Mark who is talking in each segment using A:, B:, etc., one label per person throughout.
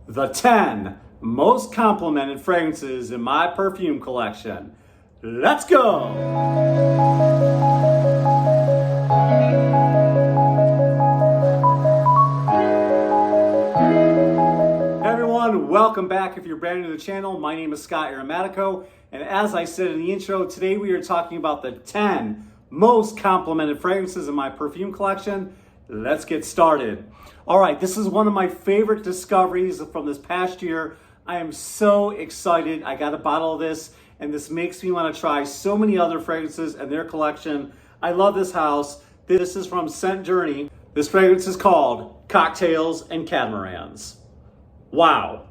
A: the 10 most complimented fragrances in my perfume collection. Let's go! Hey everyone, welcome back. If you're brand new to the channel, my name is Scott Aromatico, and as I said in the intro, today we are talking about the 10 most complimented fragrances in my perfume collection. Let's get started. All right, this is one of my favorite discoveries from this past year. I am so excited. I got a bottle of this, and this makes me want to try so many other fragrances and their collection. I love this house. This is from Scent Journey. This fragrance is called Cocktails and Catamarans. Wow.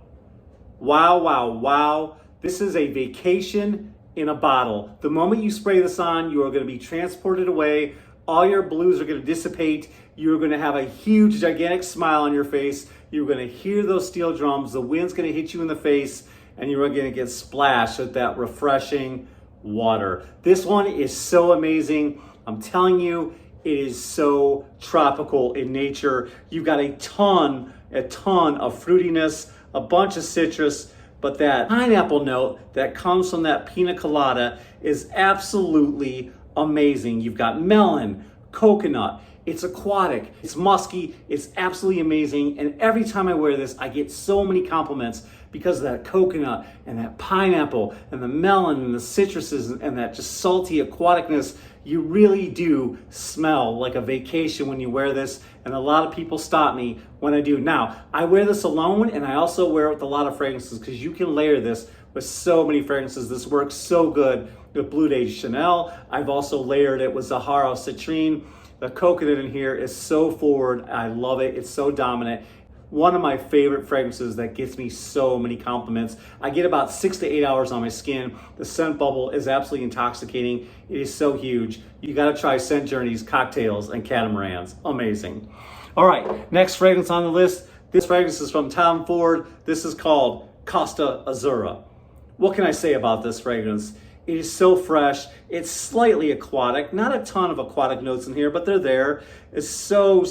A: Wow, wow, wow. This is a vacation in a bottle. The moment you spray this on, you are going to be transported away. All your blues are going to dissipate. You're going to have a huge, gigantic smile on your face. You're going to hear those steel drums. The wind's going to hit you in the face, and you're going to get splashed with that refreshing water. This one is so amazing. I'm telling you, it is so tropical in nature. You've got a ton of fruitiness, a bunch of citrus, but that pineapple note that comes from that pina colada is absolutely amazing. You've got melon, coconut, it's aquatic, it's musky, it's absolutely amazing. And every time I wear this, I get so many compliments because of that coconut and that pineapple and the melon and the citruses and that just salty aquaticness. You really do smell like a vacation when you wear this. And a lot of people stop me when I do. Now, I wear this alone, and I also wear it with a lot of fragrances because you can layer this with so many fragrances. This works so good with Bleu de Chanel. I've also layered it with Zaharoff Citrine. The coconut in here is so forward. I love it. It's so dominant. One of my favorite fragrances that gets me so many compliments. I get about 6 to 8 hours on my skin. The scent bubble is absolutely intoxicating. It is so huge. You gotta try Scent Journey's Cocktails and Catamarans. Amazing. All right, next fragrance on the list. This fragrance is from Tom Ford. This is called Costa Azzurra. What can I say about this fragrance? It is so fresh. It's slightly aquatic. Not a ton of aquatic notes in here, but they're there. It's so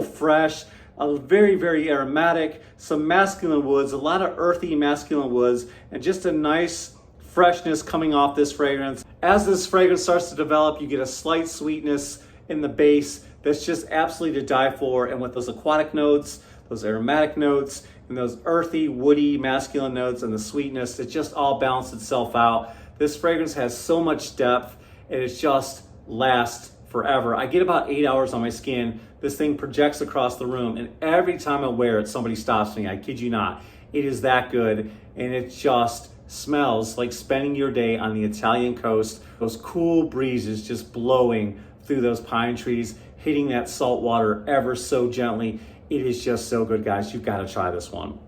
A: fresh. Very aromatic, some masculine woods, a lot of earthy masculine woods, and just a nice freshness coming off this fragrance. As this fragrance starts to develop, you get a slight sweetness in the base that's just absolutely to die for. And with those aquatic notes, those aromatic notes, and those earthy, woody, masculine notes, and the sweetness, it just all balances itself out. This fragrance has so much depth, and it just lasts forever. I get about 8 hours on my skin. This thing projects across the room, and every time I wear it, somebody stops me. I kid you not. It is that good, and it just smells like spending your day on the Italian coast. Those cool breezes just blowing through those pine trees, hitting that salt water ever so gently. It is just so good, guys. You've got to try this one.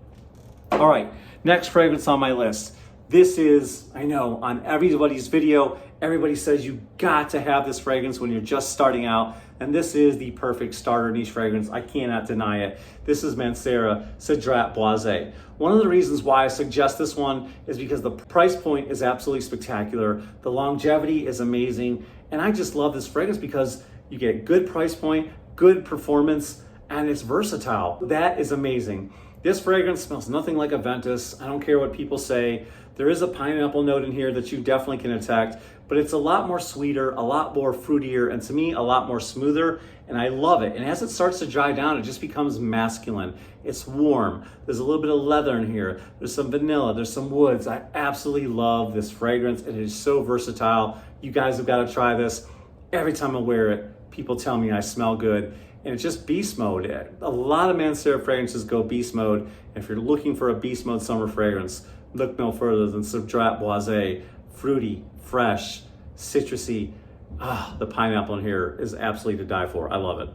A: All right, next fragrance on my list. This is, I know, on everybody's video, everybody says you got to have this fragrance when you're just starting out, and this is the perfect starter niche fragrance. I cannot deny it. This is Mancera Cedrat Boise. One of the reasons why I suggest this one is because the price point is absolutely spectacular. The longevity is amazing, and I just love this fragrance because you get good price point, good performance, and it's versatile. That is amazing. This fragrance smells nothing like Aventus. I don't care what people say. There is a pineapple note in here that you definitely can detect, but it's a lot more sweeter, a lot more fruitier, and to me, a lot more smoother, and I love it. And as it starts to dry down, it just becomes masculine. It's warm. There's a little bit of leather in here. There's some vanilla, there's some woods. I absolutely love this fragrance. It is so versatile. You guys have got to try this. Every time I wear it, people tell me I smell good. And it's just beast mode. A lot of Mancera fragrances go beast mode. If you're looking for a beast mode summer fragrance, look no further than Cedrat Boise. Fruity, fresh, citrusy. The pineapple in here is absolutely to die for. I love it.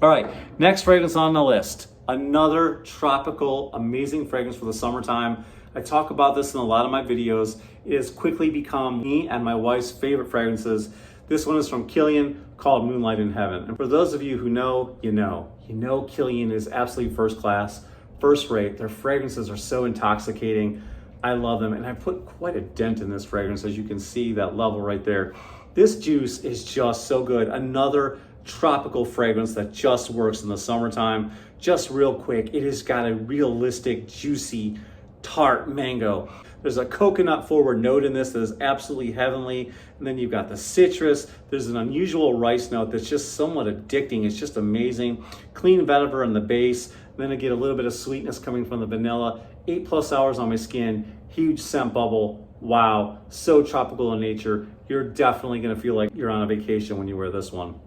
A: All right, next fragrance on the list. Another tropical, amazing fragrance for the summertime. I talk about this in a lot of my videos. It has quickly become me and my wife's favorite fragrances. This one is from Kilian, called Moonlight in Heaven. And for those of you who know, you know. You know Kilian is absolutely first class, first rate. Their fragrances are so intoxicating. I love them, and I put quite a dent in this fragrance, as you can see that level right there. This juice is just so good. Another tropical fragrance that just works in the summertime. just real quick, it has got a realistic, juicy, tart mango. There's a coconut forward note in this that is absolutely heavenly. And then you've got the citrus. There's an unusual rice note that's just somewhat addicting. It's just amazing. Clean vetiver in the base. Then I get a little bit of sweetness coming from the vanilla. 8+ hours on my skin. Huge scent bubble. Wow, so tropical in nature. You're definitely gonna feel like you're on a vacation when you wear this one.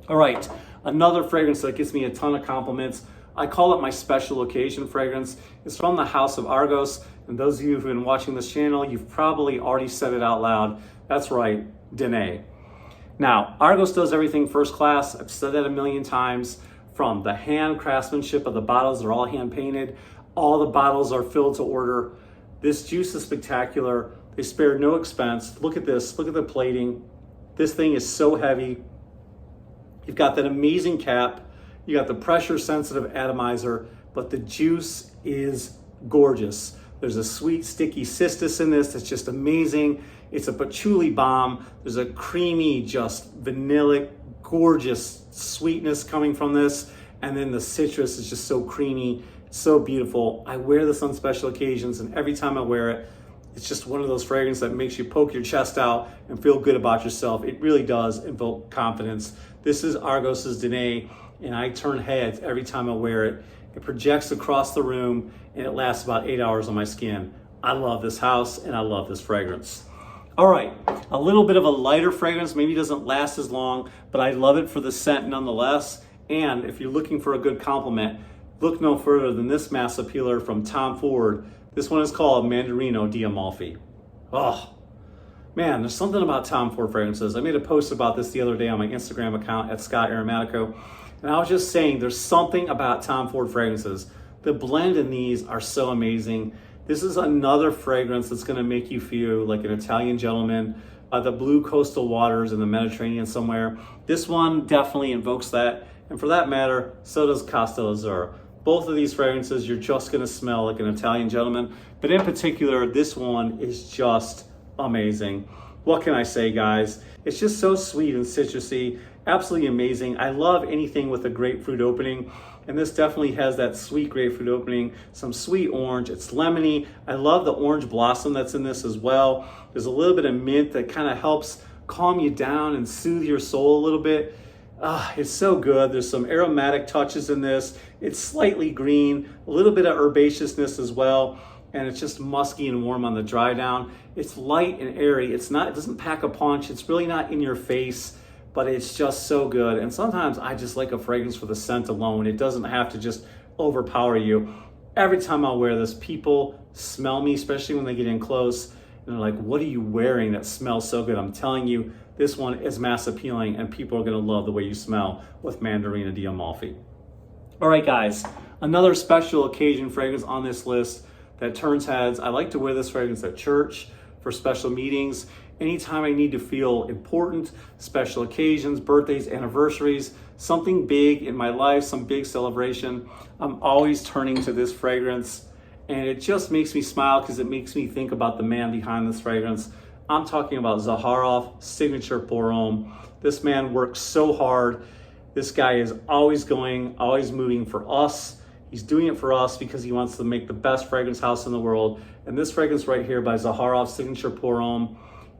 A: All right, another fragrance that gets me a ton of compliments. I call it my special occasion fragrance. It's from the house of Argos. And those of you who've been watching this channel, you've probably already said it out loud. That's right, Danae. Now, Argos does everything first class. I've said that a million times. From the hand craftsmanship of the bottles, they're all hand painted. All the bottles are filled to order. This juice is spectacular. They spared no expense. Look at this, look at the plating. This thing is so heavy. You've got that amazing cap. You got the pressure sensitive atomizer, but the juice is gorgeous. There's a sweet sticky cistus in this that's just amazing. It's a patchouli bomb. There's a creamy, just vanillic, gorgeous sweetness coming from this. And then the citrus is just so creamy, so beautiful. I wear this on special occasions, and every time I wear it, it's just one of those fragrances that makes you poke your chest out and feel good about yourself. It really does invoke confidence. This is Argos's Danae, and I turn heads every time I wear it. It projects across the room, and it lasts about 8 hours on my skin. I love this house, and I love this fragrance. All right, a little bit of a lighter fragrance, maybe doesn't last as long, but I love it for the scent nonetheless. And if you're looking for a good compliment, look no further than this mass appealer from Tom Ford. This one is called Marino di Amalfi. Oh, man, there's something about Tom Ford fragrances. I made a post about this the other day on my Instagram account at Scott Aromatico. And I was just saying, there's something about Tom Ford fragrances. The blend in these are so amazing. This is another fragrance that's gonna make you feel like an Italian gentleman, the blue coastal waters in the Mediterranean somewhere. This one definitely invokes that. And for that matter, so does Costa Azur. Both of these fragrances, you're just gonna smell like an Italian gentleman. But in particular, this one is just amazing. What can I say, guys? It's just so sweet and citrusy, absolutely amazing. I love anything with a grapefruit opening, and this definitely has that sweet grapefruit opening, some sweet orange. It's lemony. I love the orange blossom that's in this as well. There's a little bit of mint that kind of helps calm you down and soothe your soul a little bit. It's so good. There's some aromatic touches in this. It's slightly green, a little bit of herbaceousness as well, and it's just musky and warm on the dry down. It's light and airy. It doesn't pack a punch. It's really not in your face, but it's just so good. And sometimes I just like a fragrance for the scent alone. It doesn't have to just overpower you. Every time I wear this, people smell me, especially when they get in close, and they're like, what are you wearing that smells so good? I'm telling you, this one is mass appealing, and people are gonna love the way you smell with Marino di Amalfi. All right, guys, another special occasion fragrance on this list that turns heads. I like to wear this fragrance at church, for special meetings, anytime I need to feel important, special occasions, birthdays, anniversaries, something big in my life, some big celebration, I'm always turning to this fragrance, and it just makes me smile because it makes me think about the man behind this fragrance. I'm talking about Zaharoff signature Pour Homme. This man works so hard. This guy is always going, always moving for us. He's doing it for us because he wants to make the best fragrance house in the world. And this fragrance right here by Zaharoff signature Pour Homme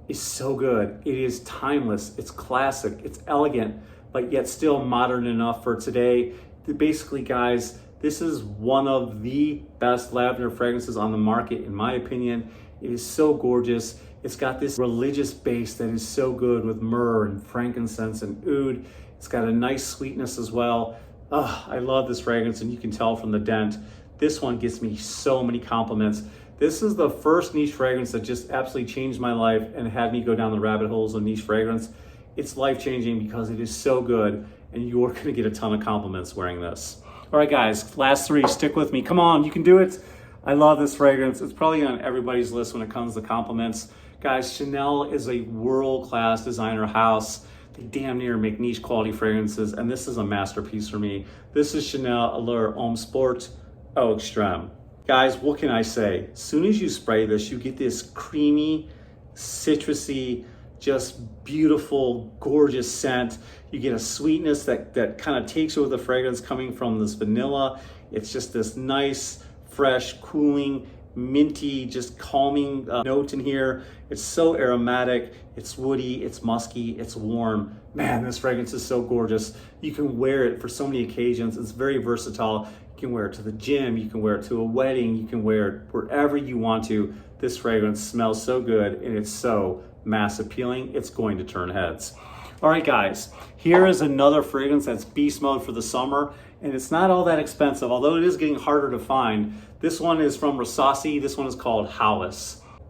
A: is so good. It is timeless, it's classic, it's elegant, but yet still modern enough for today. Basically, guys, this is one of the best lavender fragrances on the market, in my opinion. It is so gorgeous. It's got this religious base that is so good with myrrh and frankincense and oud. It's got a nice sweetness as well. I love this fragrance, and you can tell from the dent. This one gets me so many compliments. This is the first niche fragrance that just absolutely changed my life and had me go down the rabbit holes of niche fragrance. It's life-changing because it is so good, and you're gonna get a ton of compliments wearing this. All right, guys, last three, stick with me. Come on, you can do it. I love this fragrance. It's probably on everybody's list when it comes to compliments. Guys, Chanel is a world-class designer house. They damn near make niche quality fragrances, and this is a masterpiece for me. This is Chanel Allure Homme Sport Eau Extreme. Guys, what can I say? As soon as you spray this, you get this creamy, citrusy, just beautiful, gorgeous scent. You get a sweetness that kind of takes over the fragrance coming from this vanilla. It's just this nice, fresh, cooling, minty, just calming note in here. It's so aromatic, it's woody, it's musky, it's warm. Man, this fragrance is so gorgeous. You can wear it for so many occasions. It's very versatile. You can wear it to the gym, you can wear it to a wedding, you can wear it wherever you want to. This fragrance smells so good and it's so mass appealing, it's going to turn heads. All right, guys, here is another fragrance that's beast mode for the summer, and it's not all that expensive, although it is getting harder to find. This one is from Versace. This one is called Homme.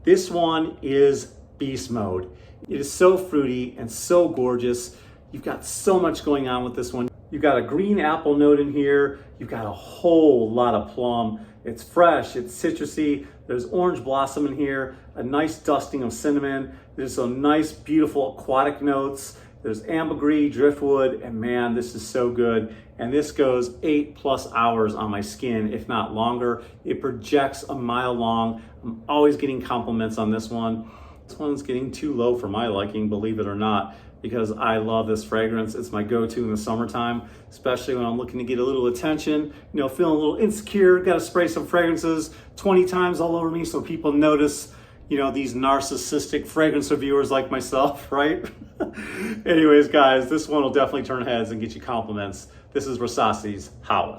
A: This one is beast mode. It is so fruity and so gorgeous. You've got so much going on with this one. You've got a green apple note in here. You've got a whole lot of plum. It's fresh, it's citrusy. There's orange blossom in here, a nice dusting of cinnamon. There's some nice, beautiful aquatic notes. There's ambergris, driftwood, and man, this is so good. And this goes 8+ hours on my skin, if not longer. It projects a mile long. I'm always getting compliments on this one. This one's getting too low for my liking, believe it or not, because I love this fragrance. It's my go-to in the summertime, especially when I'm looking to get a little attention, you know, feeling a little insecure, gotta spray some fragrances 20 times all over me so people notice, you know, these narcissistic fragrance reviewers like myself, right? Anyways, guys, this one will definitely turn heads and get you compliments. This is Versace's Homme.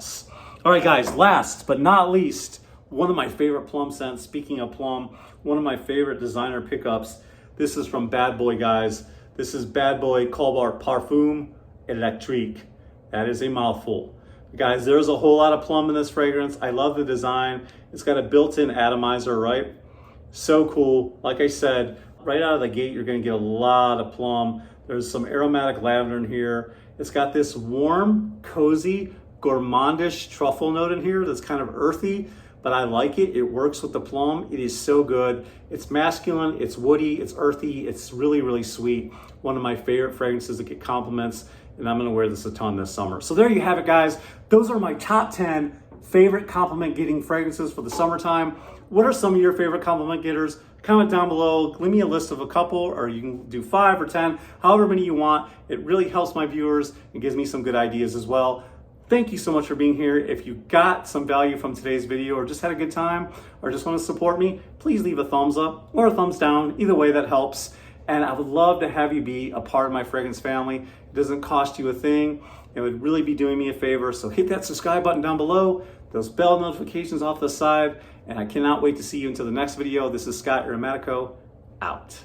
A: All right, guys, last but not least, one of my favorite plum scents. Speaking of plum, one of my favorite designer pickups. This is from Bad Boy, guys. This is Bad Boy Cobalt Perfume Electrique. That is a mouthful. Guys, there's a whole lot of plum in this fragrance. I love the design. It's got a built-in atomizer, right? So cool. Like I said, right out of the gate, you're gonna get a lot of plum. There's some aromatic lavender in here. It's got this warm, cozy, gourmandish truffle note in here that's kind of earthy, but I like it. It works with the plum. It is so good. It's masculine, it's woody, it's earthy, it's really, really sweet. One of my favorite fragrances that get compliments, and I'm gonna wear this a ton this summer. So there you have it, guys. Those are my top 10 favorite compliment getting fragrances for the summertime. What are some of your favorite compliment getters? Comment down below, leave me a list of a couple, or you can do 5 or 10, however many you want. It really helps my viewers and gives me some good ideas as well. Thank you so much for being here. If you got some value from today's video or just had a good time or just want to support me, please leave a thumbs up or a thumbs down. Either way, that helps. And I would love to have you be a part of my fragrance family. It doesn't cost you a thing. It would really be doing me a favor. So hit that subscribe button down below, those bell notifications off the side, and I cannot wait to see you until the next video. This is Scott Aromatico, out.